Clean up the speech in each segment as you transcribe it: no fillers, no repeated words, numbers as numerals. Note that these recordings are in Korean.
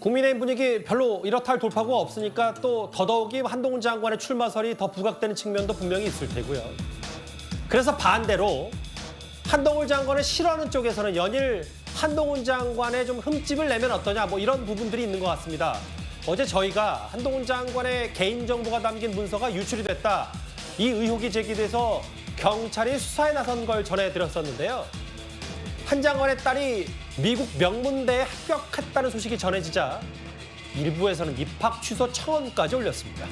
국민의힘 분위기 별로 이렇다 할 돌파구가 없으니까 또 더더욱이 한동훈 장관의 출마설이 더 부각되는 측면도 분명히 있을 테고요. 그래서 반대로 한동훈 장관을 싫어하는 쪽에서는 연일 한동훈 장관의 좀 흠집을 내면 어떠냐 뭐 이런 부분들이 있는 것 같습니다. 어제 저희가 한동훈 장관의 개인정보가 담긴 문서가 유출이 됐다. 이 의혹이 제기돼서 경찰이 수사에 나선 걸 전해드렸었는데요. 한 장관의 딸이 미국 명문대에 합격했다는 소식이 전해지자 일부에서는 입학 취소 청원까지 올렸습니다.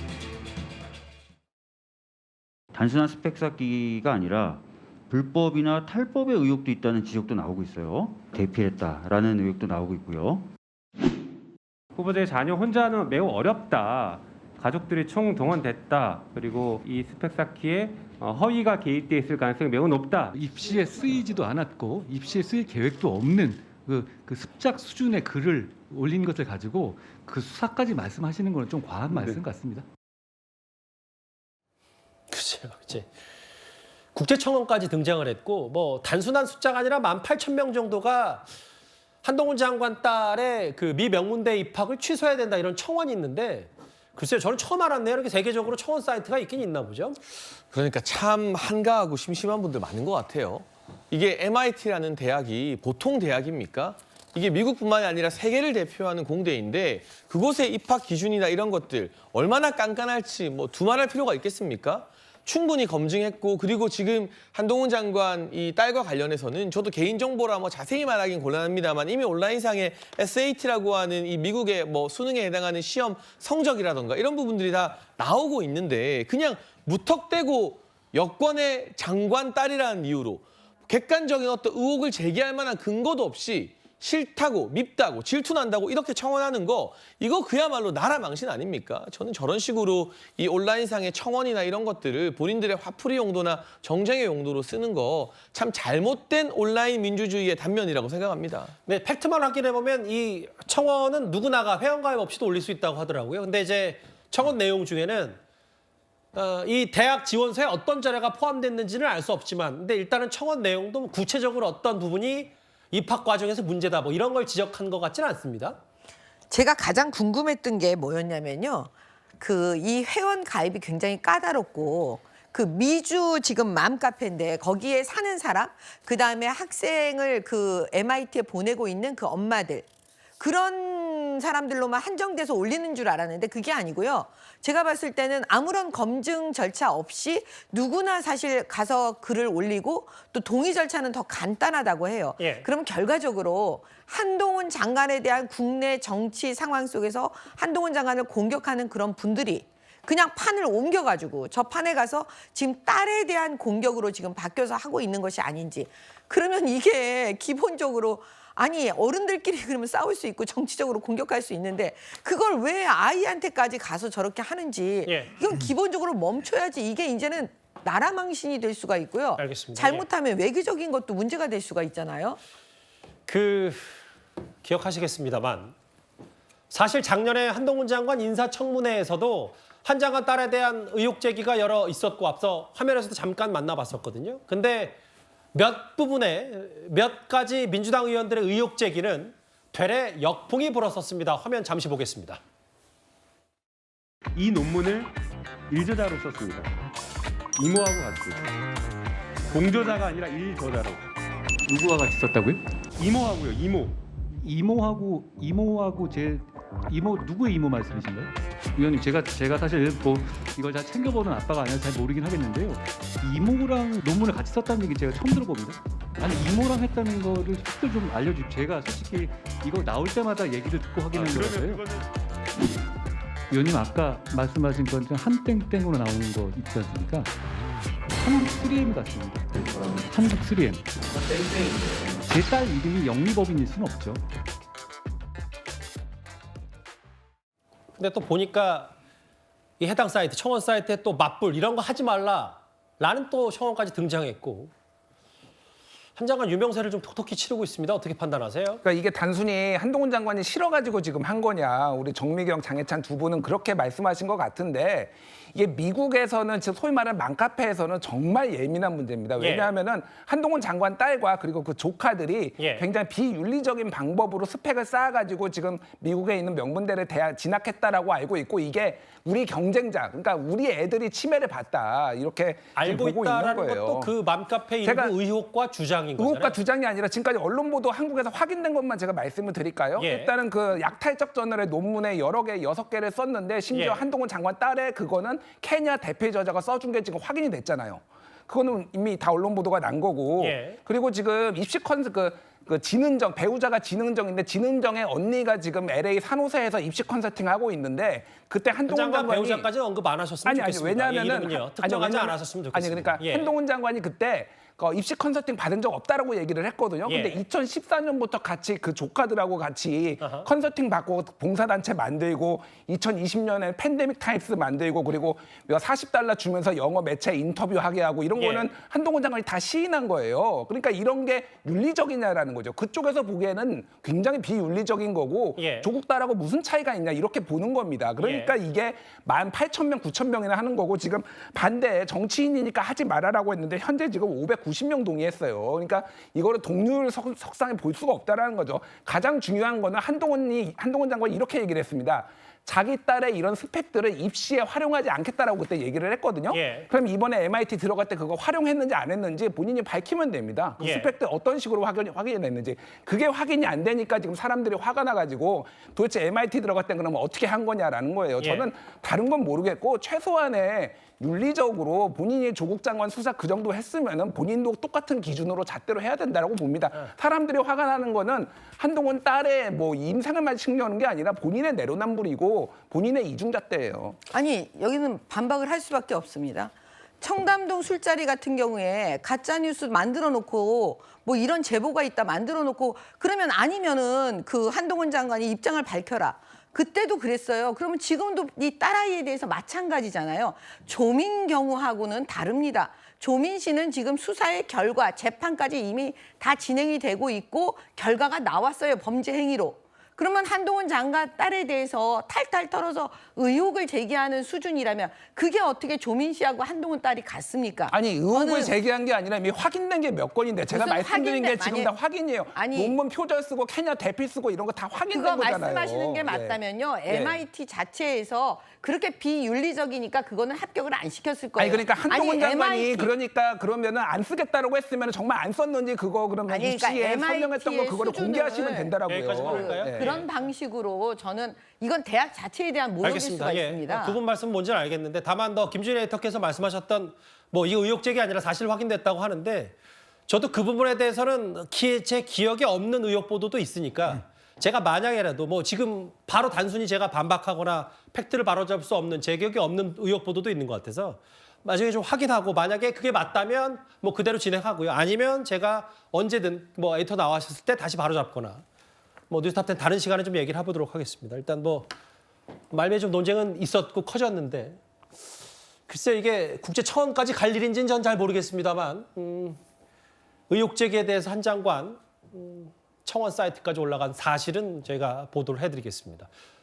단순한 스펙 쌓기가 아니라 불법이나 탈법의 의혹도 있다는 지적도 나오고 있어요. 대피했다라는 의혹도 나오고 있고요. 후보자의 자녀 혼자는 매우 어렵다. 가족들이 총동원됐다. 그리고 이 스펙 쌓기에 허위가 개입돼 있을 가능성이 매우 높다. 입시에 쓰이지도 않았고 입시에 쓰일 계획도 없는 그 습작 수준의 글을 올린 것을 가지고 그 수사까지 말씀하시는 건 좀 과한 말씀 같습니다. 글쎄요, 이제 국제청원까지 등장을 했고 뭐 단순한 숫자가 아니라 18,000명 정도가 한동훈 장관 딸의 그 미 명문대 입학을 취소해야 된다 이런 청원이 있는데 글쎄요, 저는 처음 알았네요. 이렇게 세계적으로 청원 사이트가 있긴 있나 보죠. 그러니까 참 한가하고 심심한 분들 많은 것 같아요. 이게 MIT라는 대학이 보통 대학입니까? 이게 미국뿐만이 아니라 세계를 대표하는 공대인데 그곳의 입학 기준이나 이런 것들 얼마나 깐깐할지 뭐 두말할 필요가 있겠습니까? 충분히 검증했고 그리고 지금 한동훈 장관 이 딸과 관련해서는 저도 개인정보라 뭐 자세히 말하긴 곤란합니다만 이미 온라인상에 SAT라고 하는 이 미국의 뭐 수능에 해당하는 시험 성적이라던가 이런 부분들이 다 나오고 있는데 그냥 무턱대고 여권의 장관 딸이라는 이유로 객관적인 어떤 의혹을 제기할 만한 근거도 없이 싫다고 밉다고 질투난다고 이렇게 청원하는 거 이거 그야말로 나라 망신 아닙니까? 저는 저런 식으로 이 온라인상의 청원이나 이런 것들을 본인들의 화풀이 용도나 정쟁의 용도로 쓰는 거 참 잘못된 온라인 민주주의의 단면이라고 생각합니다. 네, 팩트만 확인해보면 이 청원은 누구나가 회원가입 없이도 올릴 수 있다고 하더라고요. 근데 이제 청원 내용 중에는 이 대학 지원서에 어떤 자료가 포함됐는지는 알 수 없지만 근데 일단은 청원 내용도 구체적으로 어떤 부분이 입학 과정에서 문제다 뭐 이런 걸 지적한 것 같지는 않습니다. 제가 가장 궁금했던 게 뭐였냐면요. 이 회원 가입이 굉장히 까다롭고 그 미주 지금 맘카페인데 거기에 사는 사람, 그다음에 학생을 그 MIT에 보내고 있는 그 엄마들 그런 사람들로만 한정돼서 올리는 줄 알았는데 그게 아니고요. 제가 봤을 때는 아무런 검증 절차 없이 누구나 사실 가서 글을 올리고 또 동의 절차는 더 간단하다고 해요. 예. 그럼 결과적으로 한동훈 장관에 대한 국내 정치 상황 속에서 한동훈 장관을 공격하는 그런 분들이 그냥 판을 옮겨가지고 저 판에 가서 지금 딸에 대한 공격으로 지금 바뀌어서 하고 있는 것이 아닌지 그러면 이게 기본적으로 아니 어른들끼리 그러면 싸울 수 있고 정치적으로 공격할 수 있는데 그걸 왜 아이한테까지 가서 저렇게 하는지 예. 이건 기본적으로 멈춰야지 이게 이제는 나라 망신이 될 수가 있고요. 알겠습니다. 잘못하면 외교적인 것도 문제가 될 수가 있잖아요. 기억하시겠습니다만 사실 작년에 한동훈 장관 인사청문회에서도 한 장관 딸에 대한 의혹 제기가 여러 있었고 앞서 화면에서도 잠깐 만나봤었거든요. 근데 몇 부분에 몇 가지 민주당 의원들의 의혹 제기는 되레 역풍이 불었었습니다. 화면 잠시 보겠습니다. 이 논문을 일저자로 썼습니다. 이모하고 같이. 공저자가 아니라 일저자로. 누구와 같이 썼다고요? 이모하고요. 이모. 이모하고 제 이모 누구의 이모 말씀이신가요? 위원님 제가 사실 뭐 이걸 잘 챙겨보는 아빠가 아니라 잘 모르긴 하겠는데요. 이모랑 논문을 같이 썼다는 얘기 제가 처음 들어봅니다. 아니 이모랑 했다는 거를 속도 좀 알려주십시오. 제가 솔직히 이거 나올 때마다 얘기를 듣고 확인한 거라서요. 위원님 아까 말씀하신 건 한땡땡으로 나오는 거 있지 않습니까? 한국 3M 같습니다. 한국 3M. 제 딸 이름이 영미법인일 수는 없죠. 근데 또 보니까 이 해당 사이트, 청원 사이트에 또 맞불 이런 거 하지 말라라는 또 청원까지 등장했고 한 장관 유명세를 좀 톡톡히 치르고 있습니다. 어떻게 판단하세요? 그러니까 이게 단순히 한동훈 장관이 싫어가지고 지금 한 거냐. 우리 정미경, 장해찬 두 분은 그렇게 말씀하신 것 같은데 이게 미국에서는 즉 소위 말하는 맘카페에서는 정말 예민한 문제입니다. 왜냐하면은 한동훈 장관 딸과 그리고 그 조카들이 예. 굉장히 비윤리적인 방법으로 스펙을 쌓아가지고 지금 미국에 있는 명문대를 대학 진학했다라고 알고 있고 이게 우리 경쟁자, 그러니까 우리 애들이 침해를 받다 이렇게 알고 보고 있는 있다라는 거예요. 것도 그 맘카페 일부 제가 의혹과 주장인 거잖아요. 의혹과 주장이 아니라 지금까지 언론 보도 한국에서 확인된 것만 제가 말씀을 드릴까요? 예. 일단은 그 약탈적 저널의 논문에 여러 개, 6개를 썼는데 심지어 예. 한동훈 장관 딸의 그거는 케냐 대표 저자가 써준 게 지금 확인이 됐잖아요. 그거는 이미 다 언론 보도가 난 거고. 예. 그리고 지금 입시 그 진은정 배우자가 진은정인데 진은정의 언니가 지금 LA 산호세에서 입시 컨설팅 하고 있는데 그때 한 한동훈 장관 장관이 배우자까지는 언급 안 하셨으면 좋겠습니다. 왜냐하면은 이름은요. 특정하지 않았었으면 좋겠습니다. 아니 그러니까 예. 한동훈 장관이 그때 입시 컨설팅 받은 적 없다라고 얘기를 했거든요. 예. 근데 2014년부터 같이 그 조카들하고 같이 아하. 컨설팅 받고 봉사단체 만들고 2020년에 팬데믹 타임스 만들고 그리고 $40 주면서 영어 매체 인터뷰하게 하고 이런 예. 거는 한동훈 장관이 다 시인한 거예요. 그러니까 이런 게 윤리적이냐라는 거죠. 그쪽에서 보기에는 굉장히 비윤리적인 거고 예. 조국 딸하고 무슨 차이가 있냐 이렇게 보는 겁니다. 그러니까 이게 18,000명, 9,000명이나 하는 거고 지금 반대에 정치인이니까 하지 말아라고 했는데 현재 지금 590명 동의했어요. 그러니까 이거를 동률 석상에 볼 수가 없다라는 거죠. 가장 중요한 거는 한동훈 장관이 이렇게 얘기를 했습니다. 자기 딸의 이런 스펙들을 입시에 활용하지 않겠다라고 그때 얘기를 했거든요. 예. 그럼 이번에 MIT 들어갈 때 그거 활용했는지 안 했는지 본인이 밝히면 됩니다. 그 예. 스펙들 어떤 식으로 확인이 됐는지. 그게 확인이 안 되니까 지금 사람들이 화가 나가지고 도대체 MIT 들어갈 때 그러면 어떻게 한 거냐라는 거예요. 예. 저는 다른 건 모르겠고 최소한의 윤리적으로 본인이 조국 장관 수사 그 정도 했으면은 본인도 똑같은 기준으로 잣대로 해야 된다라고 봅니다. 사람들이 화가 나는 거는 한동훈 딸의 뭐 인상을 챙겨오는 게 아니라 본인의 내로남불이고 본인의 이중잣대예요. 아니 여기는 반박을 할 수밖에 없습니다. 청담동 술자리 같은 경우에 가짜 뉴스 만들어 놓고 뭐 이런 제보가 있다 만들어 놓고 그러면 아니면은 그 한동훈 장관이 입장을 밝혀라. 그때도 그랬어요. 그러면 지금도 이 딸아이에 대해서 마찬가지잖아요. 조민 경우하고는 다릅니다. 조민 씨는 지금 수사의 결과, 재판까지 이미 다 진행이 되고 있고 결과가 나왔어요. 범죄 행위로. 그러면 한동훈 장관 딸에 대해서 탈탈 털어서 의혹을 제기하는 수준이라면 그게 어떻게 조민 씨하고 한동훈 딸이 같습니까? 아니 의혹을 저는 제기한 게 아니라 이미 확인된 게 몇 건인데 제가 무슨 말씀드린 게 확인된- 지금 만약- 다 확인이에요. 아니, 논문 표절 쓰고 케냐 대필 쓰고 이런 거 다 확인된 그거 거잖아요. 말씀하시는 게 예. 맞다면요. 예. MIT 자체에서 그렇게 비윤리적이니까 그거는 합격을 안 시켰을 거예요. 아니 그러니까 한동훈 아니, 장관이 MIT 그러니까 그러면은 안 쓰겠다라고 했으면 정말 안 썼는지 그거 그러면 아니, 그러니까 입시에 설명했던 거 MIT 의 그거를 수준을 공개하시면 된다라고요. 여기까지만 할까요? 예. 그런 방식으로 저는 이건 대학 자체에 대한 모욕일 수가 알겠습니다. 있습니다. 두 분 말씀 뭔지는 알겠는데 다만 더 김준일 에디터께서 말씀하셨던 뭐 이거 의혹 제기 아니라 사실 확인됐다고 하는데 저도 그 부분에 대해서는 제 기억에 없는 의혹 보도도 있으니까 제가 만약에라도 뭐 지금 바로 단순히 제가 반박하거나 팩트를 바로잡을 수 없는 제 기억에 없는 의혹 보도도 있는 것 같아서 나중에 좀 확인하고 만약에 그게 맞다면 뭐 그대로 진행하고요. 아니면 제가 언제든 뭐 에디터 나와셨을 때 다시 바로잡거나 뭐 뉴스탑10 다른 시간에 좀 얘기를 해보도록 하겠습니다. 일단 뭐 말미에 좀 논쟁은 있었고 커졌는데 글쎄 이게 국제청원까지 갈 일인지는 전 잘 모르겠습니다만 의혹 제기에 대해서 한 장관 청원 사이트까지 올라간 사실은 제가 보도를 해드리겠습니다.